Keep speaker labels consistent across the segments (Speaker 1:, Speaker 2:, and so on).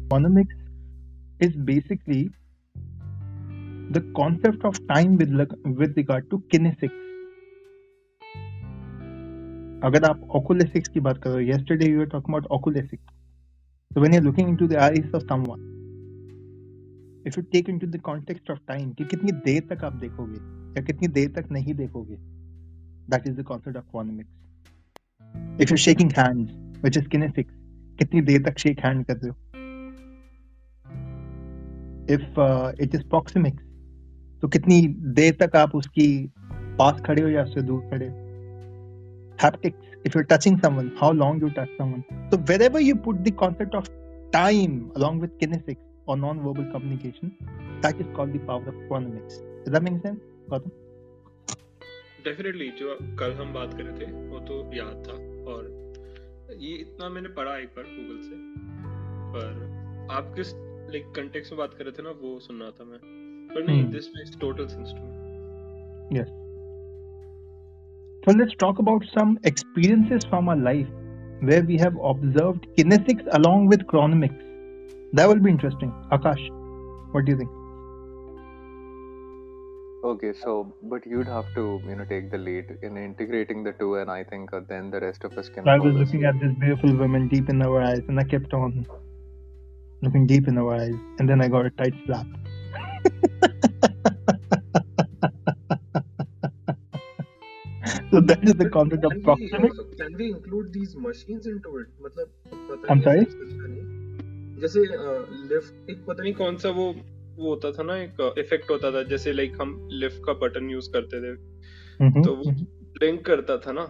Speaker 1: Chronomics is basically the concept of time with regard to kinesics. अगर आप oculesics की बात करो, yesterday you were talking about oculesics. So when you're looking into the eyes of someone, if you take into the context of time, कि कितनी देर तक आप देखोगे या कितनी देर तक नहीं देखोगे, that is the concept of chronomics. If you're shaking hands, which is kinesics, कितनी देर तक shake hand कर रहे हो? If it is proximics, तो कितनी देर तक आप उसकी पास खड़े हो या उससे दूर खड़े हो? Haptics, if you're touching someone, how long you touch someone. So wherever you put the concept of time along with kinesics or non-verbal communication, that is called the power of chronomics. Does that make sense, Gautam?
Speaker 2: Definitely जो कल हम बात कर रहे थे वो तो याद था, और ये इतना मैंने पढ़ा एक बार गूगल से, पर आप किस लाइक कंटेक्स्ट में बात कर रहे थे ना वो सुनना था मैं, पर नहीं, this makes total sense to me.
Speaker 1: Yes. So let's talk about some experiences from our life where we have observed kinesics along with chronomics. That will be interesting. Akash, what do you think?
Speaker 3: Okay, so but you'd have to take the lead in integrating the two, and I think then the rest of us can.
Speaker 1: I was looking at this beautiful woman deep in our eyes, and I kept on looking deep in our eyes, and then I got a tight slap. So that is the concept of proxemics.
Speaker 2: Can we include these machines into it? मतलब
Speaker 1: I'm sorry?
Speaker 2: जैसे lift एक पता नहीं कौन सा वो होता था ना, एक इफेक्ट होता था, जैसे लाइक हम लिफ्ट का बटन यूज करते थे, तो वो ब्लिंक करता था ना,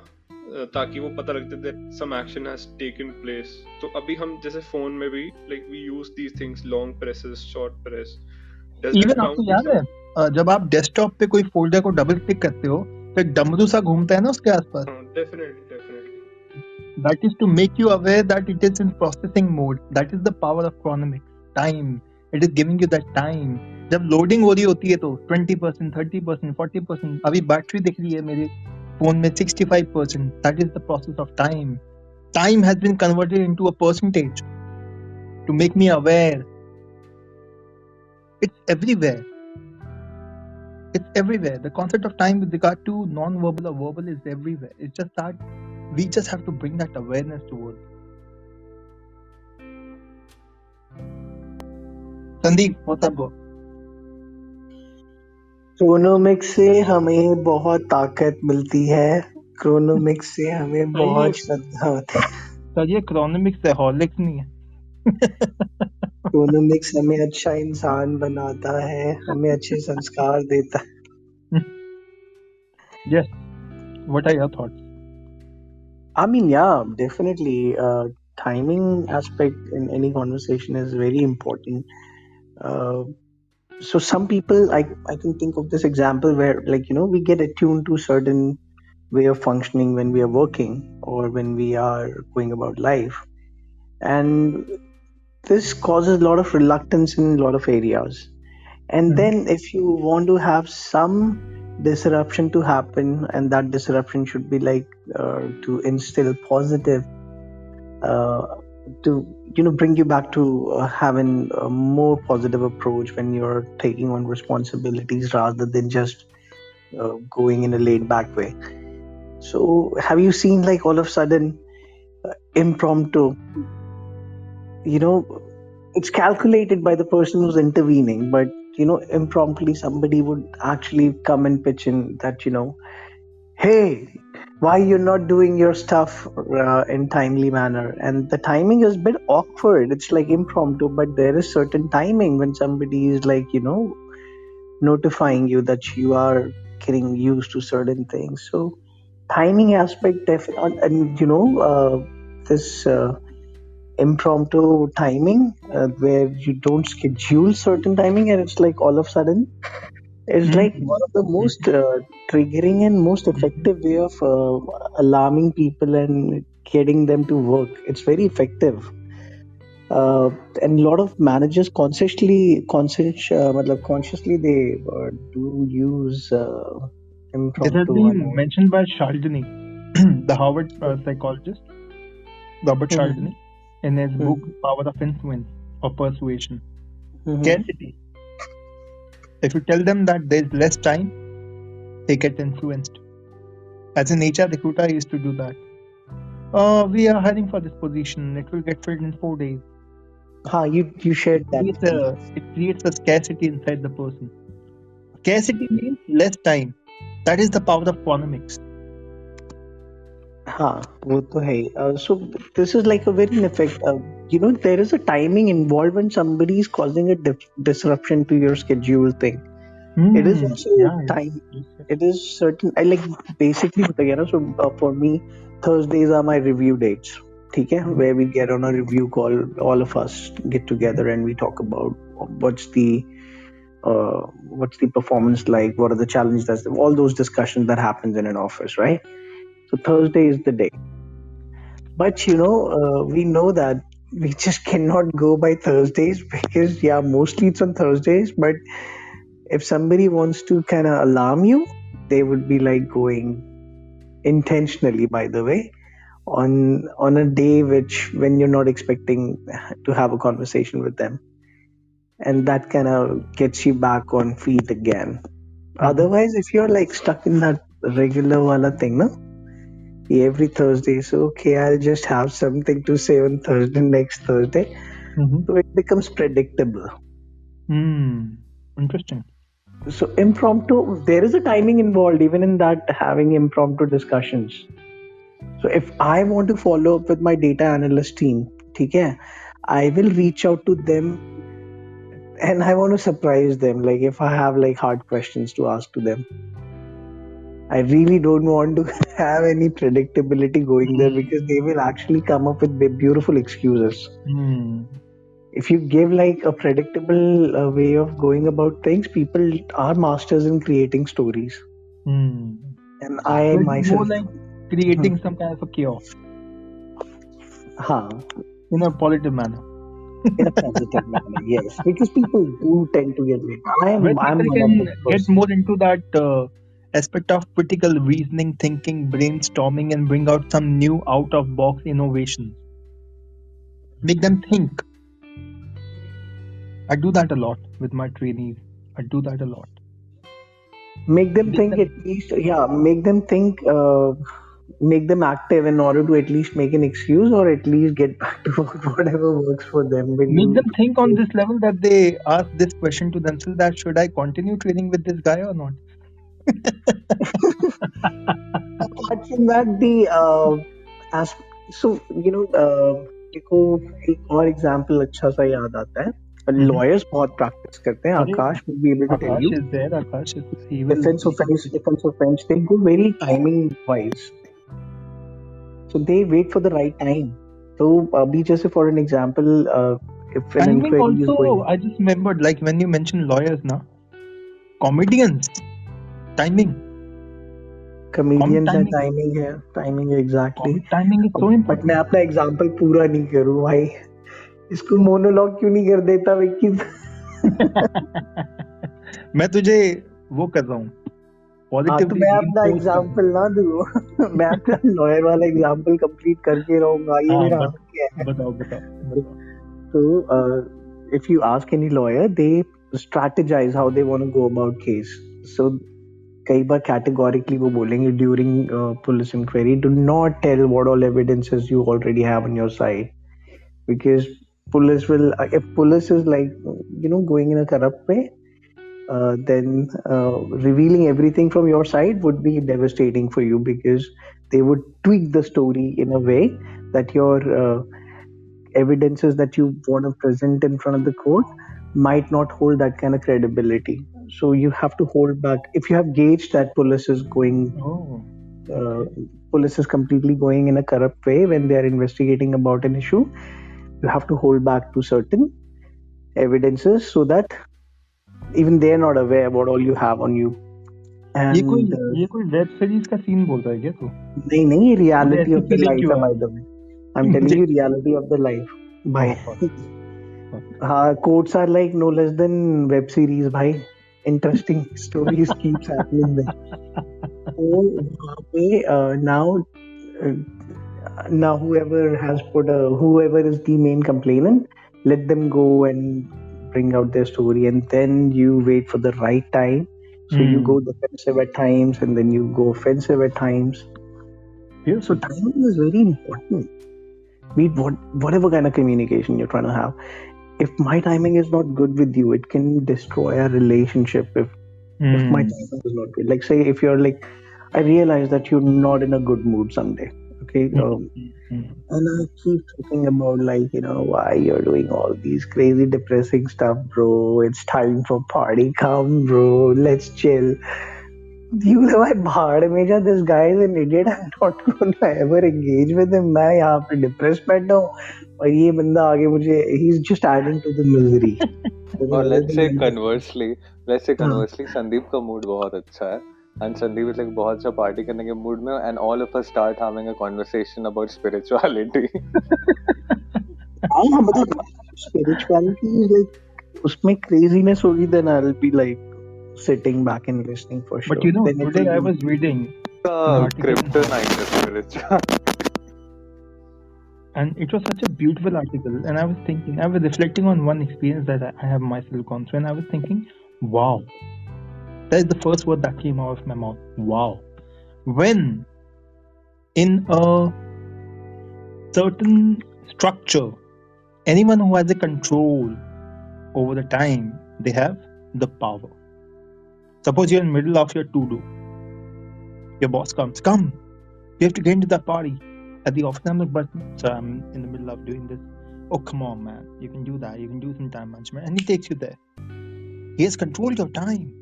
Speaker 2: ताकि वो पता लगता था some action has taken place. तो अभी हम जैसे फोन में भी like we use these things, long presses, short press.
Speaker 1: Even आपको याद है जब आप डेस्कटॉप पे कोई फोल्डर को डबल क्लिक करते हो तो एक डमरू सा घूमता है ना उसके आसपास.
Speaker 2: Definitely
Speaker 1: that is to make you aware that it is in processing mode. That is the power of chronomics. Time, it is giving you that time. जब लोडिंग हो रही होती है तो 20%, 30%, 40%. अभी बैटरी दिख रही है मेरे फोन में 65%. That is the process of time. Time has been converted into a percentage to make me aware. It's everywhere. It's everywhere. The concept of time with regard to non-verbal or verbal is everywhere. It's just that we just have to bring that awareness towards. Sandeep, what's up, bro?
Speaker 4: Chronemics से हमें बहुत ताकत मिलती है, chronemics से हमें बहुत श्रद्धा होती है.
Speaker 1: सर ये क्रोनोमिक्स है, हॉर्लिक्स नहीं है.
Speaker 4: क्रोनोमिक्स हमें अच्छा इंसान बनाता है, हमें अच्छे संस्कार देता है.
Speaker 1: Yes. What are your thoughts?
Speaker 4: I mean, yeah, definitely. Timing aspect in any conversation is very important. So some people, I can think of this example where, like, we get attuned to certain way of functioning when we are working or when we are going about life. And this causes a lot of reluctance in a lot of areas. And then if you want to have some disruption to happen, and that disruption should be like to instill positive, to bring you back to having a more positive approach when you're taking on responsibilities rather than just going in a laid back way. So have you seen, like, all of a sudden impromptu, it's calculated by the person who's intervening, but impromptu somebody would actually come and pitch in that, hey, why you're not doing your stuff in timely manner? And the timing is a bit awkward. It's like impromptu, but there is certain timing when somebody is like, notifying you that you are getting used to certain things. So timing aspect definitely, and this impromptu timing where you don't schedule certain timing, and it's like all of a sudden it's like one of the most triggering and most effective way of alarming people and getting them to work. It's very effective. And a lot of managers consciously they do use impromptu.
Speaker 1: This has been mentioned by Cialdini, the Harvard psychologist, Robert Cialdini, in his book Power of Influence. or persuasion. Scarcity. If you tell them that there's less time, they get influenced. As an HR recruiter, I used to do that. We are hiring for this position. It will get filled in 4 days.
Speaker 4: You shared that.
Speaker 1: It creates a scarcity inside the person. Scarcity means less time. That is the power of Chronemics.
Speaker 4: वो तो है. So this is like a very effect. There is a timing involved when somebody is causing a disruption to your schedule thing. It is also time. It is certain. I like basically so for me, Thursdays are my review dates. Okay, where we get on a review call, all of us get together and we talk about what's the performance like, what are the challenges, all those discussions that happens in an office, right? So Thursday is the day. But we know that we just cannot go by Thursdays because mostly it's on Thursdays. But if somebody wants to kind of alarm you, they would be like going intentionally, by the way, on a day when you're not expecting to have a conversation with them, and that kind of gets you back on feet again. Otherwise, if you're like stuck in that regular wala thing, no, every Thursday, so okay, I'll just have something to say on next Thursday. So it becomes predictable.
Speaker 1: Interesting.
Speaker 4: So impromptu, there is a timing involved even in that, having impromptu discussions. So if I want to follow up with my data analyst team, okay, I will reach out to them and I want to surprise them. Like if I have like hard questions to ask to them, I really don't want to have any predictability going there because they will actually come up with beautiful excuses. If you give like a predictable way of going about things, people are masters in creating stories. And I myself...
Speaker 1: more like creating some kind of a chaos. In a positive manner.
Speaker 4: In a positive manner, yes. Because people do tend to get late.
Speaker 1: People can get more into that aspect of critical reasoning, thinking, brainstorming, and bring out some new out-of-box innovations. Make them think. I do that a lot with my trainees. I do that a lot.
Speaker 4: Make them think at least, make them think, make them active in order to at least make an excuse or at least get back to whatever works for them.
Speaker 1: Make them think on this level that they ask this question to themselves, that should I continue training with this guy or not?
Speaker 4: Apart from that, so देखो एक और example अच्छा सा याद आता है. Lawyers बहुत practice करते हैं. Akash will be able to tell you.
Speaker 1: Akash is there. Akash is
Speaker 4: defense offense, they go very timing wise. So they wait for the right time. So abhi just for an example, if an inquiry also, is going...
Speaker 1: I just remembered, like when you mentioned lawyers, na, comedians, timing.
Speaker 4: Comedians है, timing है, exactly.
Speaker 1: Timing is so important.
Speaker 4: But मैं अपना example पूरा नहीं करूँ भाई. इसको monologue क्यों नहीं कर देता विक्की?
Speaker 1: मैं तुझे वो कर रहा हूँ.
Speaker 4: तो मैं अपना एग्जांपल ना दूँ. मैं अपना लॉयर वाला एग्जांपल कंप्लीट करके रहूँगा. ये मेरा क्या है?
Speaker 1: बताओ.
Speaker 4: So if you ask any lawyer, they strategize how they want to go about case. So कई बार categorically वो बोलेंगे during police inquiry, do not tell what all evidences you already have on your side, because police will, if police is like going in a corrupt way, then revealing everything from your side would be devastating for you, because they would tweak the story in a way that your evidences that you want to present in front of the court might not hold that kind of credibility. So you have to hold back. If you have gauged that police is completely going in a corrupt way when they are investigating about an issue, you have to hold back to certain evidences so that even they are not aware about all you have on you. And
Speaker 1: ये कोई web series का scene बोल रहा है क्या तू?
Speaker 4: नहीं, reality of the life है, by the way. I'm telling you, reality of the life. Bhai. Quotes are like no less than web series, bhai. Interesting stories keeps happening there. So now whoever is the main complainant let them go and bring out their story, and then you wait for the right time. So you go defensive at times, and then you go offensive at times. So timing is very important. Be whatever kind of communication you're trying to have. If my timing is not good with you, it can destroy a relationship. If my timing is not good, like say if you're like, I realize that you're not in a good mood someday. Okay, and I keep talking about like, why you're doing all these crazy depressing stuff, bro. It's time for party. Come, bro. Let's chill. You know, I bhad meja, this guy is an idiot. I'm not going to ever engage with him. मैं यहाँ पे depressed बैठा हूँ और ये बंदा आगे मुझे, he's just adding to the misery.
Speaker 3: और let's say conversely, संदीप का मूड बहुत अच्छा है and Sandeep is like बहुत सा पार्टी करने के मूड में, and all of us start having a conversation about spirituality.
Speaker 4: हाँ मतलब spirituality is like उसमें craziness होगी, then I'll be like sitting back and listening for sure.
Speaker 1: But today I was reading
Speaker 3: Kryptonite spiritual.
Speaker 1: And it was such a beautiful article, and I was reflecting on one experience that I have myself gone through, and I was thinking, wow, that is the first word that came out of my mouth. Wow. When in a certain structure, anyone who has a control over the time, they have the power. Suppose you're in the middle of your to-do. Your boss comes, come, you have to get into that party. At the office, I'm like, but sir, I'm in the middle of doing this. Oh, come on, man. You can do that. You can do some time management. And he takes you there. He has controlled your time.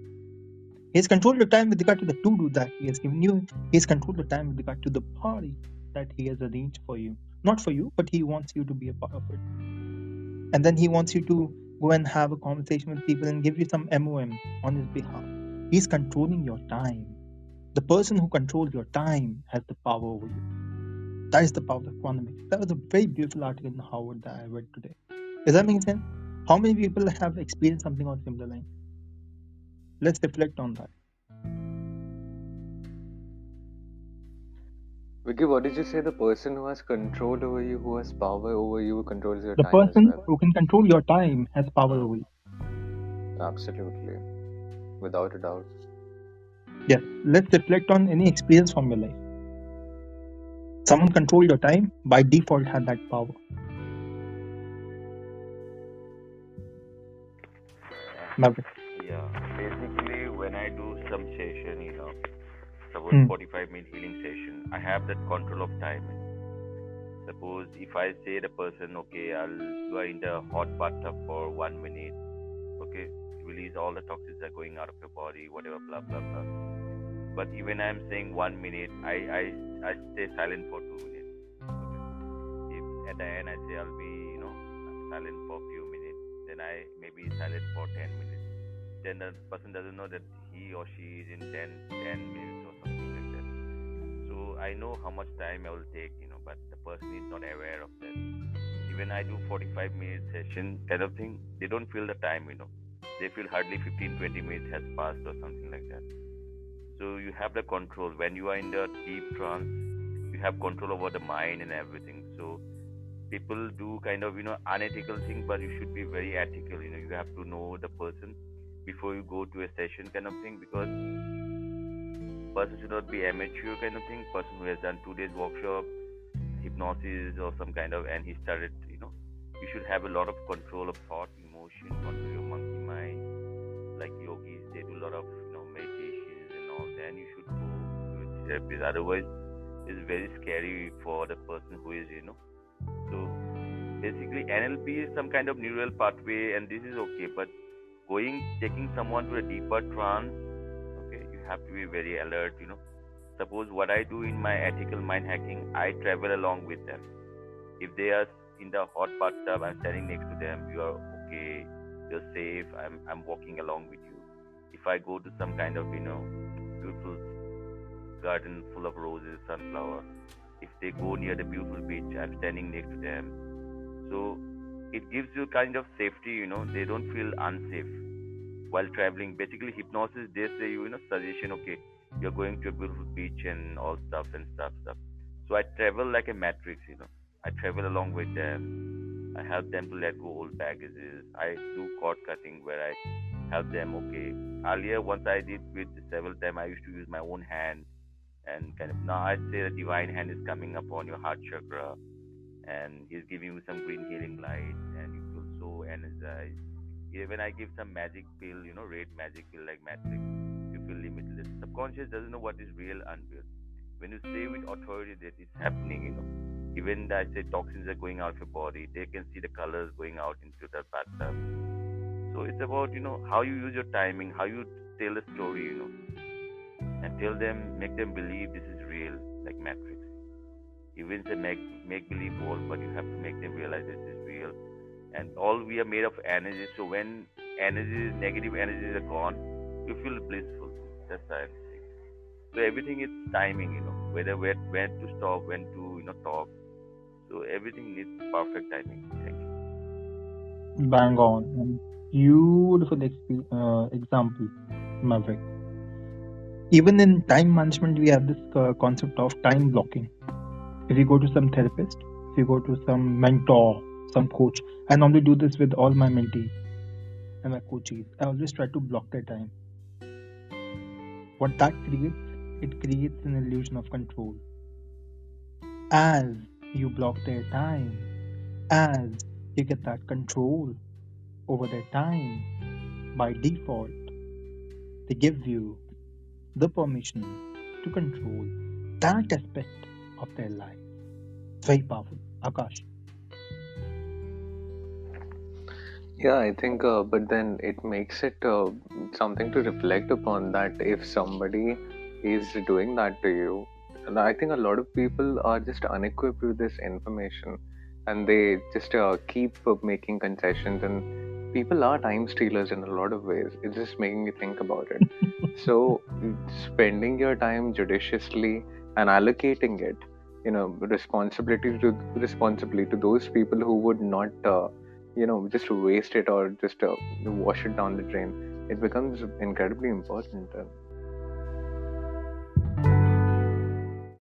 Speaker 1: He has controlled your time with regard to the to-do that he has given you. He has controlled your time with regard to the party that he has arranged for you. Not for you, but he wants you to be a part of it. And then he wants you to go and have a conversation with people and give you some MOM on his behalf. He's controlling your time. The person who controls your time has the power over you. That is the power of Chronemics. That was a very beautiful article in Harvard that I read today. Does that make sense? How many people have experienced something on similar lines? Let's reflect on that.
Speaker 3: Vicky, what did you say? The person who has control over you, who has power over you, controls your
Speaker 1: The
Speaker 3: time as
Speaker 1: person
Speaker 3: well.
Speaker 1: who can control your time has power over you.
Speaker 3: Absolutely. Without a doubt.
Speaker 1: Yes. Let's reflect on any experience from your life. Someone control your time, by default had that power. Maverick.
Speaker 5: Yeah, basically when I do some session, suppose 45-minute healing session, I have that control of time. Suppose if I say the person, okay, you are in the hot bathtub for 1 minute, okay, release all the toxins that are going out of your body, whatever, blah, blah, blah. But even I'm saying 1 minute, I stay silent for 2 minutes. Okay. If at the end I say I'll be, silent for a few minutes, then I may be silent for 10 minutes. Then the person doesn't know that he or she is in 10 minutes or something like that. So I know how much time I will take, but the person is not aware of that. Even I do 45-minute session kind of thing, they don't feel the time, They feel hardly 15-20 minutes has passed or something like that. So you have the control. When you are in the deep trance, you have control over the mind and everything. So people do kind of, unethical thing, but you should be very ethical. You have to know the person before you go to a session kind of thing, because person should not be amateur kind of thing. Person who has done 2 days workshop, hypnosis or some kind of, and he started, you should have a lot of control of thought, emotion, control your monkey mind. Like yogis, they do a lot of, meditations and all. Then you should go to a therapist. Otherwise, it's very scary for the person who is, So basically, NLP is some kind of neural pathway, and this is okay. But taking someone to a deeper trance, okay, you have to be very alert. Suppose what I do in my ethical mind hacking, I travel along with them. If they are in the hot bathtub, I'm standing next to them. You are okay. You're safe. I'm walking along with you. If I go to some kind of beautiful garden full of roses, sunflower, if they go near the beautiful beach, I'm standing next to them. So it gives you kind of safety. They don't feel unsafe while traveling. Basically, hypnosis, they say you suggestion. Okay, you're going to a beautiful beach and all stuff. So I travel like a matrix. I travel along with them. I help them to let go old baggages. I do cord cutting where I help them. Okay, earlier once I did with several times, I used to use my own hand and kind of now I say the divine hand is coming upon your heart chakra and he's giving you some green healing light and you feel so energized. Even I give some magic pill, red magic pill like matrix, you feel limitless. Subconscious doesn't know what is real, unreal. When you say with authority that it's happening, even I say toxins are going out of your body, they can see the colors going out into the bathtub. So it's about, how you use your timing, how you tell a story, and tell them, make them believe this is real, like Matrix. Even it's a make believe world, but you have to make them realize this is real. And all we are made of energy. So when negative energies are gone, you feel blissful. That's what I'm saying. So everything is timing, whether when to stop, when to talk. So everything needs perfect timing. Thank you.
Speaker 1: Bang on. And beautiful example, Maverick. Even in time management, we have this concept of time blocking. If you go to some therapist, if you go to some mentor, some coach, I normally do this with all my mentees and my coaches. I always try to block their time. What that creates, it creates an illusion of control. As you block their time, as you get that control over their time, by default, they give you the permission to control that aspect of their life. It's very powerful. Akash.
Speaker 3: Yeah, I think, but then it makes it something to reflect upon that if somebody is doing that to you. And I think a lot of people are just unequipped with this information and they just keep making concessions. And people are time stealers in a lot of ways. It's just making me think about it. So, spending your time judiciously and allocating it, responsibly to those people who would not. Just waste it or just wash it down the drain. It becomes incredibly important.